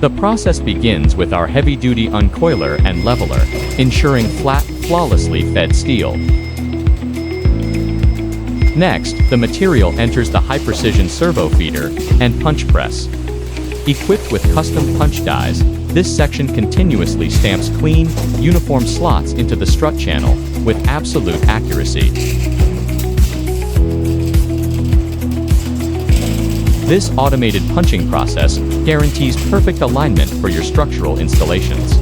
The process begins with our heavy-duty uncoiler and leveler, ensuring flat, flawlessly fed steel. Next, the material enters the high-precision servo feeder and punch press. Equipped with custom punch dies, this section continuously stamps clean, uniform slots into the strut channel with absolute accuracy. This automated punching process guarantees perfect alignment for your structural installations.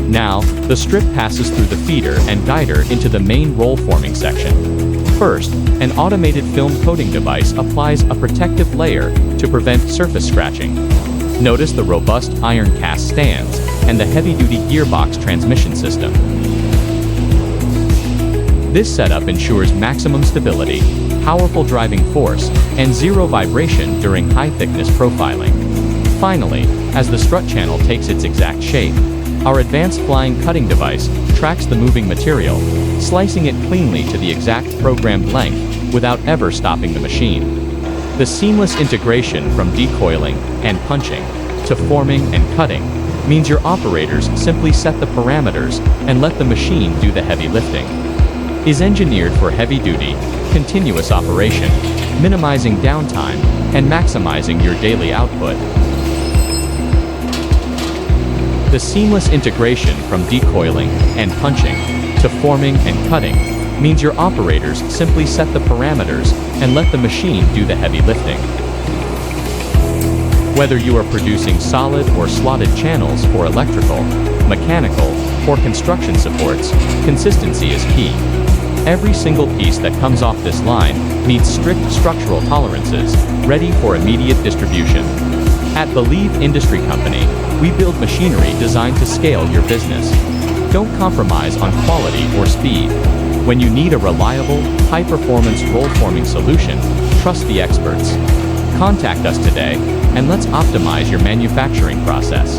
Now, the strip passes through the feeder and guider into the main roll forming section. First, an automated film coating device applies a protective layer to prevent surface scratching. Notice the robust iron cast stands and the heavy-duty gearbox transmission system. This setup ensures maximum stability, powerful driving force, and zero vibration during high-thickness profiling. Finally, as the strut channel takes its exact shape, our advanced flying cutting device tracks the moving material, slicing it cleanly to the exact programmed length without ever stopping the machine. The seamless integration from decoiling and punching to forming and cutting means your operators simply set the parameters and let the machine do the heavy lifting. Is engineered for heavy-duty, continuous operation, minimizing downtime and maximizing your daily output. The seamless integration from decoiling and punching to forming and cutting means your operators simply set the parameters and let the machine do the heavy lifting. Whether you are producing solid or slotted channels for electrical, mechanical, or construction supports, consistency is key. Every single piece that comes off this line meets strict structural tolerances, ready for immediate distribution. At Beli Industry Company, we build machinery designed to scale your business. Don't compromise on quality or speed. When you need a reliable, high-performance roll-forming solution, trust the experts. Contact us today, and let's optimize your manufacturing process.